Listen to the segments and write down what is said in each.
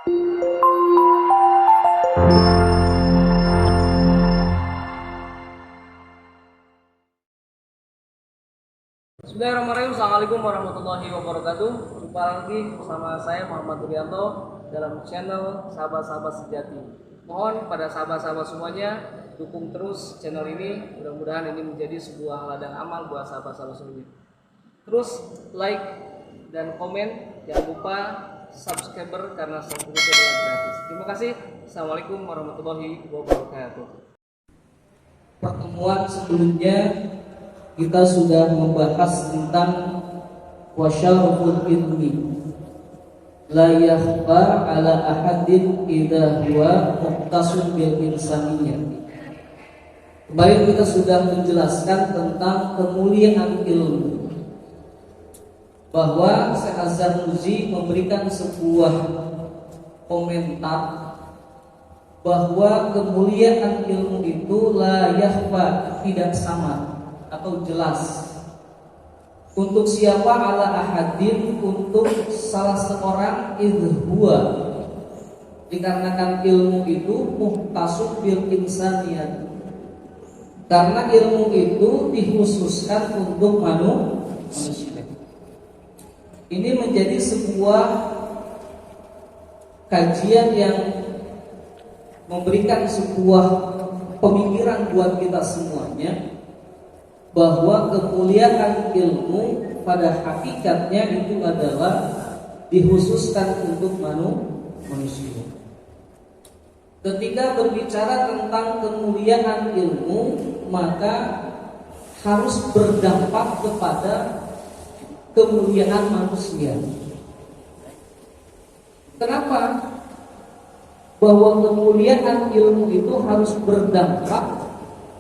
Bismillahirrahmanirrahim. Assalamualaikum warahmatullahi wabarakatuh. Jumpa lagi bersama saya Muhammad Durianto dalam channel Sahabat-Sahabat Sejati. Mohon pada sahabat-sahabat semuanya dukung terus channel ini. Mudah-mudahan ini menjadi sebuah ladang amal buat sahabat-sahabat semuanya. Terus like dan komen. Jangan lupa subscriber karena subscribe adalah gratis. Terima kasih. Assalamualaikum warahmatullahi wabarakatuh. Pertemuan sebelumnya kita sudah membahas tentang wasyaraful ilmi la yakhfa ala ahadin idza huwa muqtasun bil insaniyah. Kemarin kita sudah menjelaskan tentang kemuliaan ilmu, bahwa Syekh Az-Zarnuji memberikan sebuah komentar bahwa kemuliaan ilmu itu la yakhfa, tidak samar atau jelas. Untuk siapa? Ala ahadin, untuk salah seorang, idhuwa, dikarenakan ilmu itu muhtasub bil insaniyat, karena ilmu itu dikhususkan untuk manusia. Ini menjadi sebuah kajian yang memberikan sebuah pemikiran buat kita semuanya, bahwa kemuliaan ilmu pada hakikatnya itu adalah dikhususkan untuk manusia. Ketika berbicara tentang kemuliaan ilmu, maka harus berdampak kepada kemuliaan manusia. Kenapa? Bahwa kemuliaan ilmu itu harus berdampak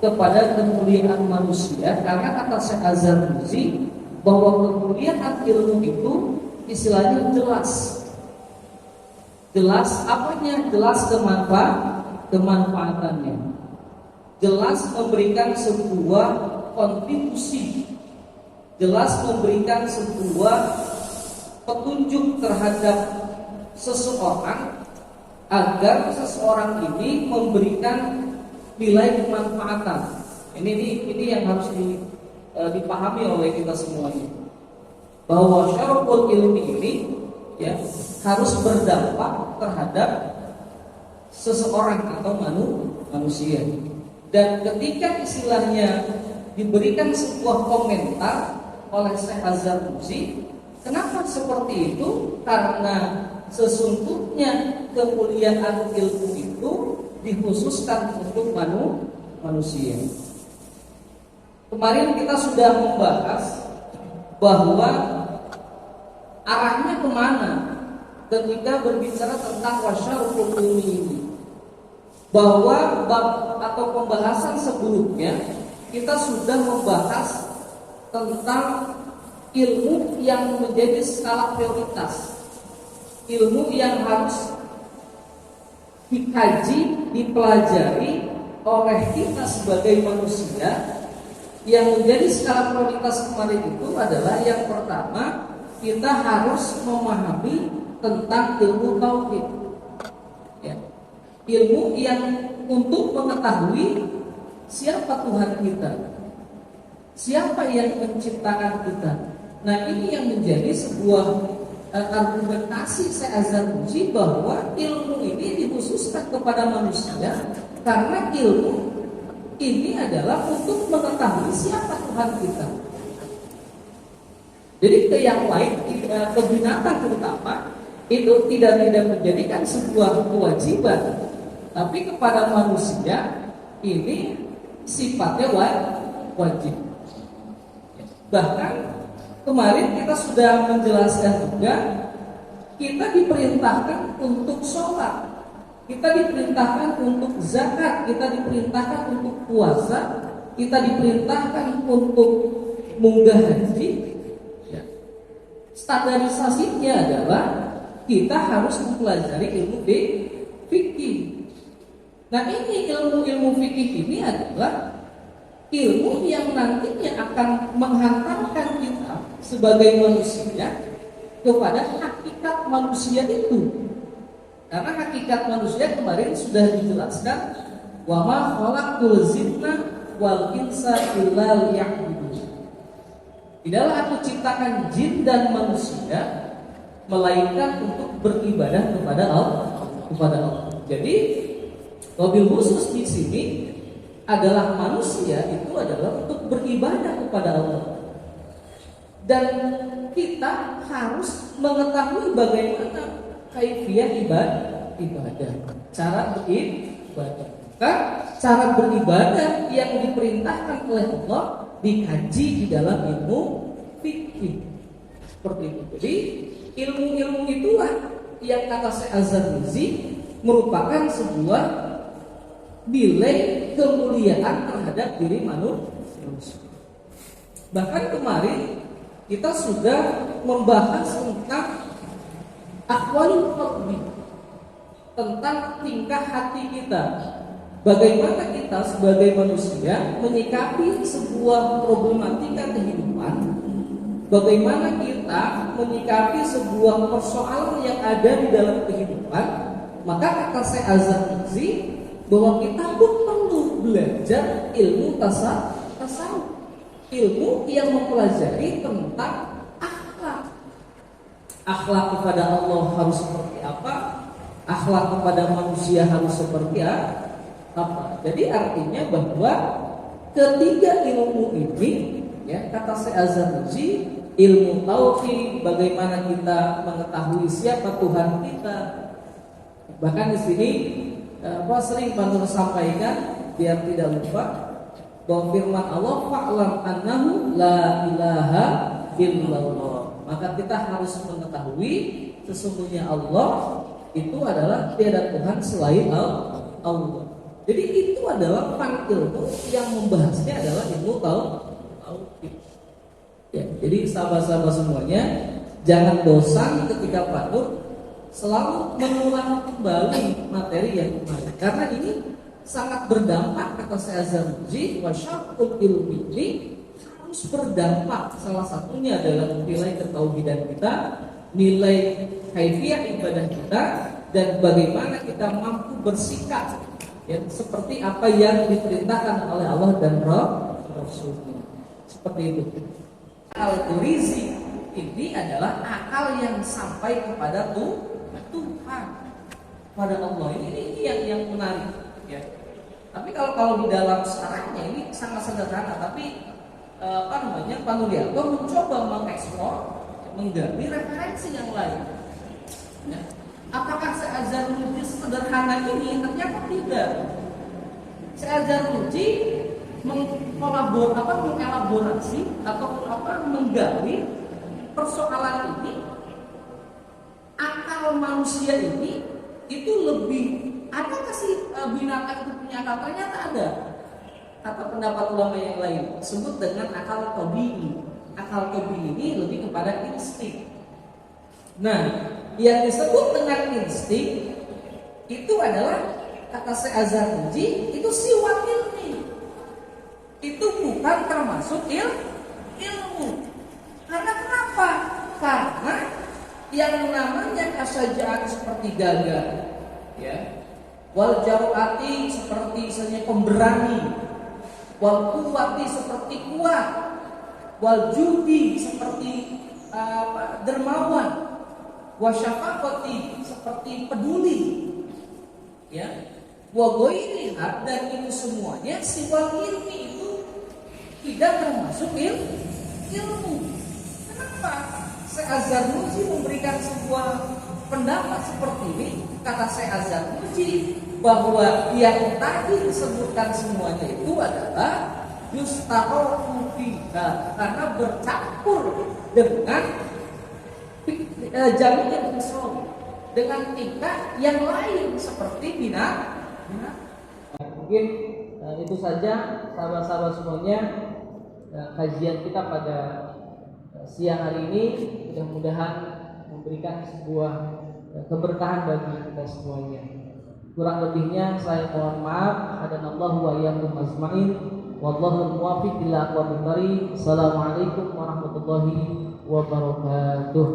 kepada kemuliaan manusia, karena kata Syekh Az-Zarnuji bahwa kemuliaan ilmu itu istilahnya jelas. Jelas apanya? Jelas kemanfaatannya. Jelas memberikan sebuah kontribusi. Jelas memberikan sebuah petunjuk terhadap seseorang agar seseorang ini memberikan nilai kemanfaatan. Ini yang harus dipahami oleh kita semuanya, bahwa syaraful ilmi ini ya harus berdampak terhadap seseorang atau manusia. Dan ketika istilahnya diberikan sebuah komentar oleh Syekh Az-Zarnuji, kenapa seperti itu? Karena sesungguhnya kemuliaan ilmu itu dikhususkan untuk manusia. Kemarin kita sudah membahas bahwa arahnya kemana ketika berbicara tentang wasyaraful ilmi ini, bahwa bab atau pembahasan sebelumnya kita sudah membahas tentang ilmu yang menjadi skala prioritas, ilmu yang harus dikaji, dipelajari oleh kita sebagai manusia. Yang menjadi skala prioritas kemarin itu adalah yang pertama, kita harus memahami tentang ilmu tauhid ya. Ilmu yang untuk mengetahui siapa Tuhan kita, siapa yang menciptakan kita. Nah, ini yang menjadi sebuah argumentasi Syekh Az-Zarnuji bahwa ilmu ini dikhususkan kepada manusia, karena ilmu ini adalah untuk mengetahui siapa Tuhan kita. Jadi ke yang lain, ke binatang terutama, itu tidak menjadikan sebuah kewajiban, tapi kepada manusia ini sifatnya wajib. Bahkan kemarin kita sudah menjelaskan juga, kita diperintahkan untuk sholat, kita diperintahkan untuk zakat, kita diperintahkan untuk puasa, kita diperintahkan untuk munggah haji. Standarisasinya adalah kita harus mempelajari ilmu fikih. Nah, ini ilmu fikih ini adalah ilmu yang nantinya akan menghantarkan kita sebagai manusia kepada hakikat manusia itu. Karena hakikat manusia kemarin sudah dijelaskan, wa ma khalaqtul jinna wal insa illa liya'budun. Tidaklah aku ciptakan jin dan manusia melainkan untuk beribadah kepada Allah. Jadi mobil khusus di sini adalah manusia itu adalah untuk beribadah kepada Allah. Dan kita harus mengetahui bagaimana kaifiyah ibadah, cara beribadah. Cara beribadah yang diperintahkan oleh Allah dikaji di dalam ilmu fikih. Seperti itu. Jadi ilmu-ilmu itulah yang kata Syekh Az-Zarnuji merupakan sebuah nilai kemuliaan terhadap diri manusia. Bahkan kemarin kita sudah membahas tentang aqwalul qalbi, tentang tingkah hati kita. Bagaimana kita sebagai manusia menyikapi sebuah problematika kehidupan, bagaimana kita menyikapi sebuah persoalan yang ada di dalam kehidupan. Maka kata Syekh Az-Zarnuji bahwa kita pun perlu belajar ilmu tasawuf, ilmu yang mempelajari tentang akhlak kepada Allah harus seperti apa, akhlak kepada manusia harus seperti apa. Jadi artinya bahwa ketiga ilmu ini, ya, kata Syekh Az-Zarnuji, ilmu tauhid, bagaimana kita mengetahui siapa Tuhan kita. Bahkan di sini sering Pak Nur sampaikan biar tidak lupa bahwa firman Allah, fa'lam annahu la ilaha illallah. Maka kita harus mengetahui sesungguhnya Allah itu adalah tiada Tuhan selain Allah. Jadi itu adalah ilmu yang membahasnya adalah ilmu tauhid. Ya, jadi sahabat-sahabat semuanya jangan bosan ketika Pak Nur selalu mengulang kembali materi yang kemarin, karena ini sangat berdampak. Kata Syekh Az-Zarnuji, wa syartul ilmi ini harus berdampak. Salah satunya adalah nilai ketauhidan kita, nilai kaifiyah ibadah kita, dan bagaimana kita mampu bersikap, ya, seperti apa yang diperintahkan oleh Allah dan Rasulnya. Seperti itu. Al-Rizi ini adalah akal yang sampai kepada Tuhan, pada Allah. Ini yang menarik, ya. Tapi kalau di dalam syarahnya ini sangat sederhana, tapi Pak Nuryanto mencoba mengeksplor, menggali referensi yang lain. Ya. Apakah Syekh Az-Zarnuji sederhana ini? Ternyata tidak. Syekh Az-Zarnuji mengelaborasi atau menggali persoalan ini. Akal manusia ini itu lebih, adakah sih binatang itu punya akal? Ternyata ada. Kata pendapat ulama yang lain disebut dengan akal tabii. Akal tabii ini lebih kepada insting. Nah, yang disebut dengan insting itu adalah, kata Syekh Az-Zarnuji, itu siwat ilmi. Itu bukan termasuk ilmu. Karena kenapa? Karena yang namanya kasajaan seperti gagah, ya, wal jaruati seperti misalnya pemberani, wal kuwati seperti kuat, wal judi seperti dermawan, wasyafaqati seperti peduli, ya, wa ghairiha, dan itu semuanya siwal ilmi itu tidak termasuk ilmu. Kenapa? Syekh Az-Zarnuji memberikan sebuah pendapat seperti ini. Kata Syekh Az-Zarnuji bahwa yang tadi disebutkan semuanya itu adalah yusta'afu fiha, karena bercampur dengan jami'il usul, dengan tingkah yang lain seperti binatang. Mungkin itu saja sahabat-sahabat semuanya, kajian kita pada siang hari ini. Mudah-mudahan memberikan sebuah keberkahan bagi kita semuanya. Kurang lebihnya saya mohon maaf. Hadanallahu wa iyyakum ajmain. Wallahu muwaffiq ila aqwamit thariq. Assalamualaikum warahmatullahi wabarakatuh.